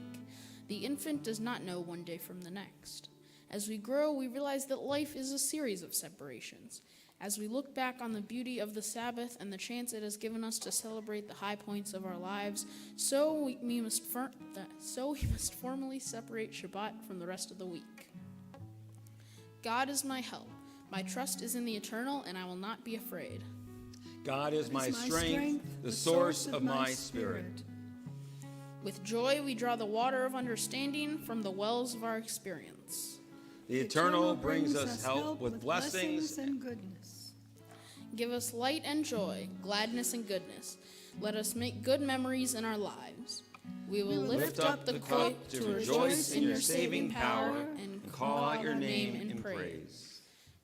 The infant does not know one day from the next. As we grow, we realize that life is a series of separations. As we look back on the beauty of the Sabbath and the chance it has given us to celebrate the high points of our lives, so we must formally separate Shabbat from the rest of the week. God is my help. My trust is in the eternal, and I will not be afraid. God is my strength, the source of my spirit. With joy, we draw the water of understanding from the wells of our experience. The eternal brings us help with blessings and goodness. Give us light and joy, gladness and goodness. Let us make good memories in our lives. We will lift up the cup to rejoice in your saving power and call out your name in praise.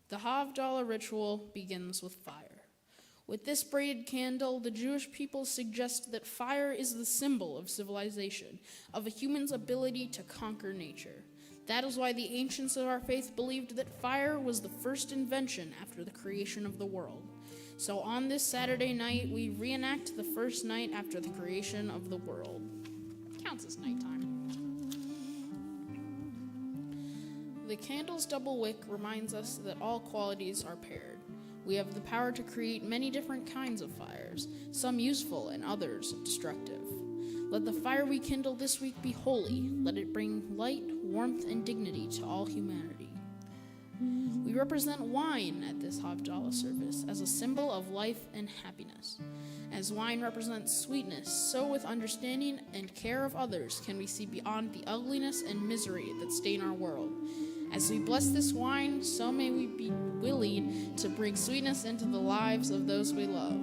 The Havdalah ritual begins with fire. With this braided candle, the Jewish people suggest that fire is the symbol of civilization, of a human's ability to conquer nature. That is why the ancients of our faith believed that fire was the first invention after the creation of the world. So on this Saturday night, we reenact the first night after the creation of the world. Counts as nighttime. The candle's double wick reminds us that all qualities are paired. We have the power to create many different kinds of fires, some useful and others destructive. Let the fire we kindle this week be holy. Let it bring light, warmth, and dignity to all humanity. We represent wine at this Havdalah service as a symbol of life and happiness. As wine represents sweetness, so with understanding and care of others can we see beyond the ugliness and misery that stain our world. As we bless this wine, so may we be willing to bring sweetness into the lives of those we love.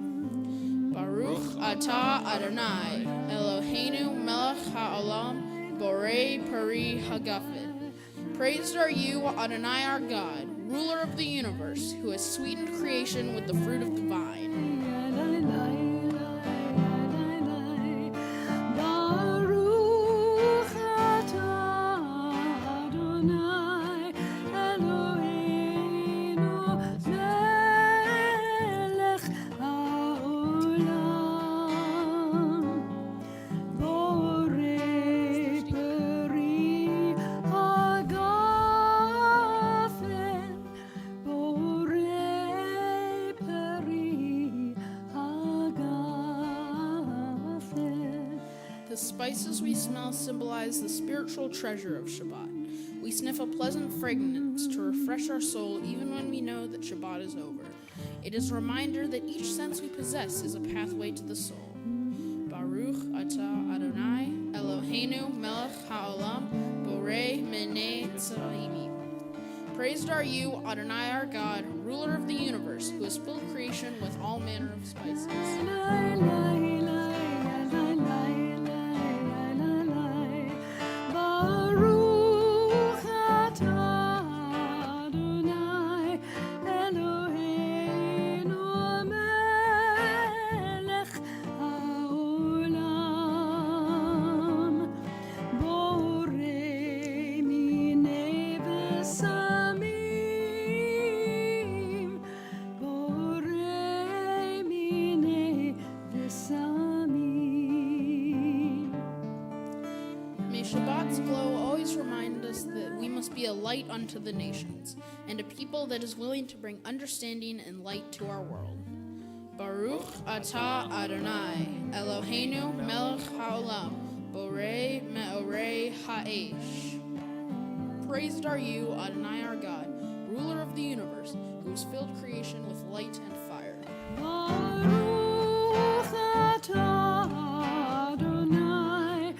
Baruch atah Adonai, Eloheinu melech ha'olam, borei peri hagafet. Praised are you, Adonai our God, ruler of the universe, who has sweetened creation with the fruit of the vine. Baruch atah Adonai Eloheinu melech haolam borei peri hagafen borei peri hagafen. The spices we smell symbolize the spiritual treasure of Shabbat. We sniff a pleasant fragrance to refresh our soul even when we know that Shabbat is over. It is a reminder that each sense we possess is a pathway to the soul. Baruch atah Adonai, Eloheinu melech ha'olam, borei minei tzara'imi. Praised are you, Adonai our God, ruler of the universe, who has filled creation with all manner of spices. Baruch atah Adonai Eloheinu melech haolam borei minei v'samim borei minei v'samim. May Shabbat's glow always remind us that we must be a light unto the nations, and a people that is willing to bring understanding and light to our world. Baruch atah Adonai, Eloheinu melech haolam, borei me'orei ha'esh. Praised are you, Adonai our God, ruler of the universe, who has filled creation with light and fire. Baruch atah Adonai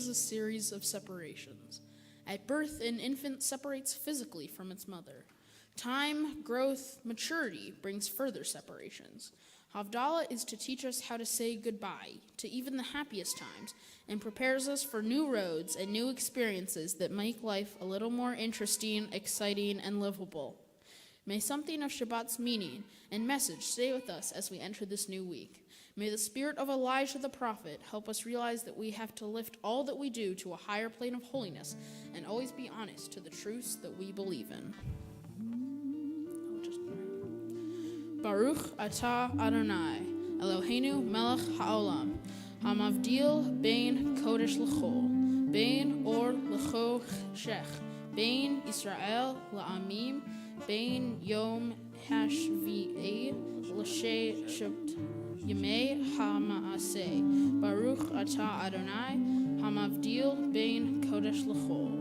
is a series of separations. At birth, an infant separates physically from its mother. Time, growth, maturity brings further separations. Havdalah is to teach us how to say goodbye to even the happiest times and prepares us for new roads and new experiences that make life a little more interesting, exciting, and livable. May something of Shabbat's meaning and message stay with us as we enter this new week. May the spirit of Elijah the prophet help us realize that we have to lift all that we do to a higher plane of holiness and always be honest to the truths that we believe in. Baruch atah Adonai, Eloheinu melech haolam, hamavdil bein kodesh l'chol, bein or l'cho shech, bein Israel la'amim, bein yom hashvi'eh l'shei shabt, yemei ha'maaseh, Baruch atah Adonai, hamavdil bein kodesh l'chol.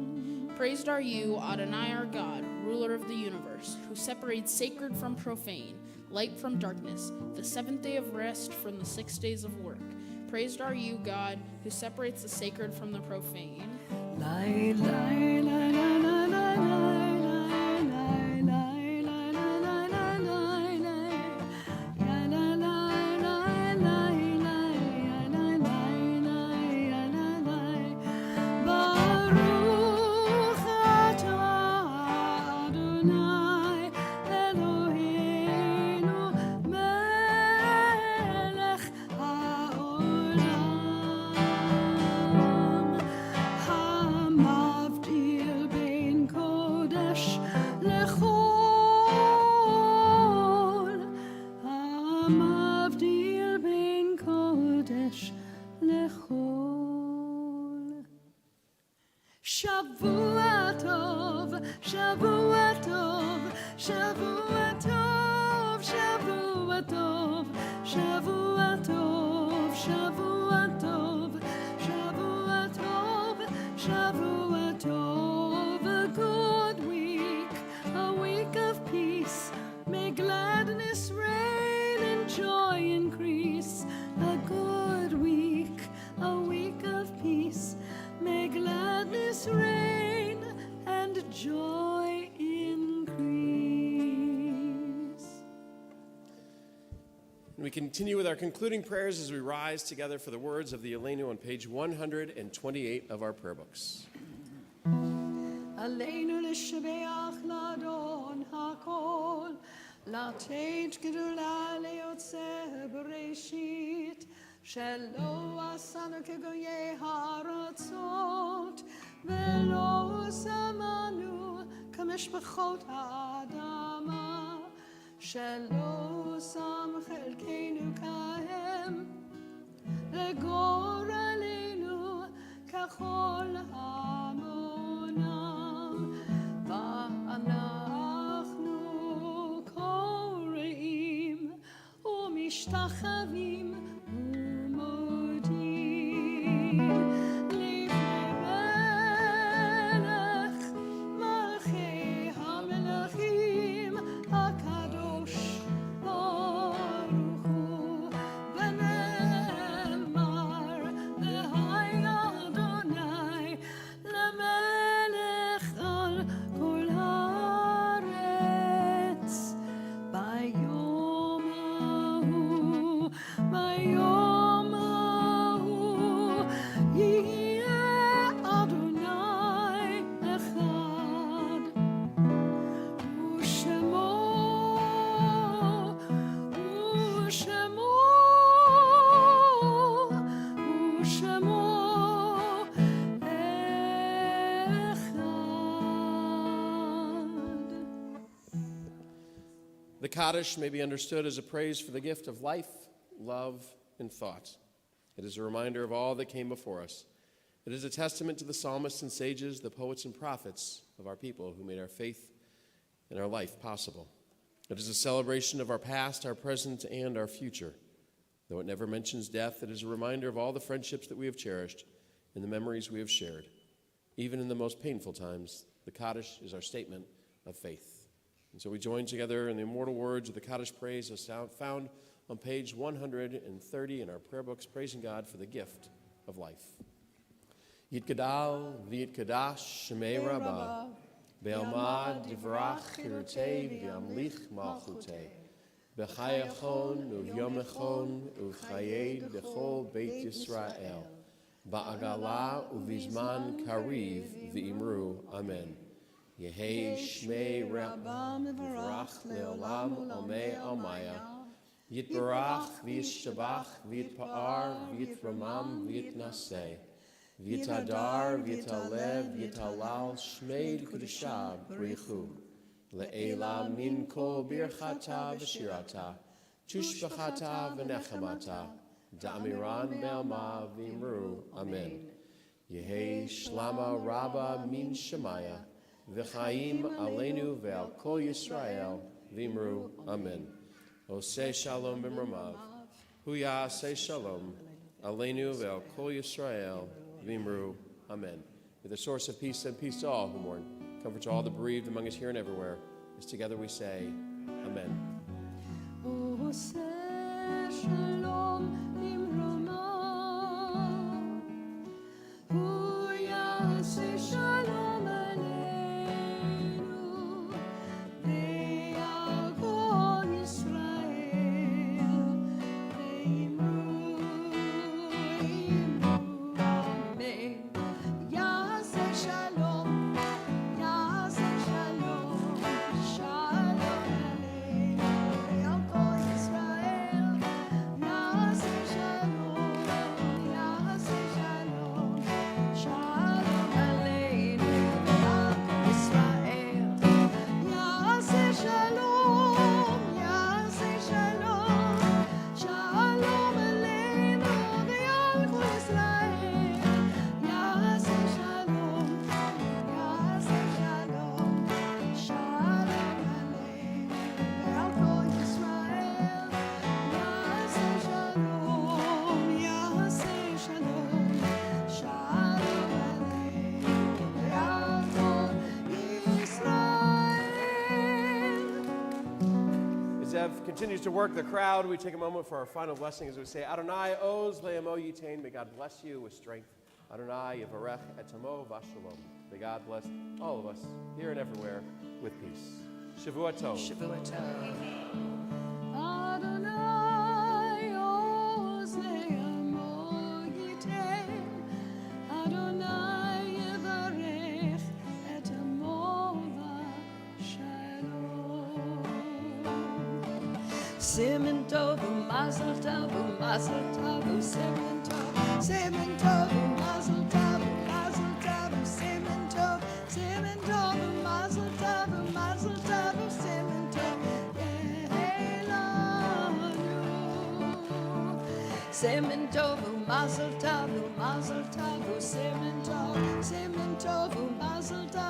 Praised are you, Adonai our God, ruler of the universe, who separates sacred from profane, light from darkness, the seventh day of rest from the 6 days of work. Praised are you, God, who separates the sacred from the profane. Lai, lai, lai, lai, lai, lai, lai, lai, lai, lai, lai, lai, lai, lai. Ya, la, la, la, la, la, ya, la, la, la, ya, la, la. Baruch atah Adonai Eloheinu melech haolam hamavdil bein kodesh lechol hamavdil bein kodesh lechol. Shavua tov, Shavua tov, Shavua tov, Shavua tov, Shavua tov, Shavua tov, Shavua tov, Shavua tov. A good week, a week of peace. May gladness reign and joy increase. A good week, a week of peace. May gladness reign and joy increase. And we continue with our concluding prayers as we rise together for the words of the Elenu on page 128 of our prayer books. Aleinu l'shabeach l'adon hakol, לתת גדולה ליוצר בראשית, שלא עשנו כגויי הארצות, ולא שמנו כמשפחות האדמה, שלא שם חלקנו כהם, לגורלנו ככל המונם, ואנחנו קוראים ומשתחווים ומודים לפני מלך מלכי המלכים הקדוש ברוך הוא, ונאמר והי אדוני למלך על כל הארץ. ביום ההוא, ביום ההוא, יהיה אדוני אחד, ושמו, ושמו, ושמו אחד. The Kaddish may be understood as a praise for the gift of life, love, and thought. It is a reminder of all that came before us. It is a testament to the psalmists and sages, the poets and prophets of our people who made our faith and our life possible. It is a celebration of our past, our present, and our future. Though it never mentions death, it is a reminder of all the friendships that we have cherished and the memories we have shared. Even in the most painful times, the Kaddish is our statement of faith. And so we join together in the immortal words of the Kaddish praise as found on page 130 in our prayer books, praising God for the gift of life. Yitgadal v'yitgadash shemei Rabbah. Be'alma divrach chirutei v'yamlich malchutei. B'chayachon uvyomechon uv'chayed b'chol Beit Yisrael. Ba'agala uvizman kariv v'imru. Amen. Yehei shmei Rabbah divrach le'olam omei almaya. Yitbarach v'yishabach v'yitpa'ar v'yitramam v'yitnaseh. V'yitadar v'yitalev v'yitalal shmei kudusha b'richu. Le'ela min kol birchata v'shirata. Tushbachata v'nechamata. Da'amiran be'alma v'imru. Amen. Yehei shlama rabba min shemaya. V'chaim aleinu ve'al kol Yisrael v'imru. Amen. Oseh shalom b'mramav. Huya aseh shalom. Aleinu ve'al kol Yisrael v'imru. Amen. May the source of peace send peace to all who mourn. Comfort to all the bereaved among us here and everywhere. As together we say, Amen. Oseh shalom b'mramav. Huya aseh shalom aleinu ve'al kol Yisrael v'imru. Amen. Yaseh shalom, yaseh shalom, shalom aleinu ve'al kol Yisrael. Yaseh shalom, yaseh shalom, shalom aleinu ve'al kol Yisrael. Yaseh shalom, yaseh shalom, shalom aleinu ve'al kol Yisrael. Yaseh shalom, yaseh shalom, shalom aleinu ve'al kol Yisrael. Yaseh shalom, yaseh shalom, shalom aleinu ve'al kol Yisrael. As Ev continues to work the crowd, we take a moment for our final blessing as we say, Adonai oz le'amo yitain. May God bless you with strength. Adonai yivarech et amo v'shalom. May God bless all of us here and everywhere with peace. Shavua tov. Adonai oz le'amo yitain. Adonai yivarech et amo v'shalom. Simen tov u'mazel tov u'mazel tov u'simen tov. Simen tov u'mazel tov u'mazel tov u'simen tov. Simen tov u'mazel tov u'mazel tov u'simen tov. Yehelanu. Simen tov u'mazel tov u'mazel tov u'simen tov. Simen tov u'mazel tov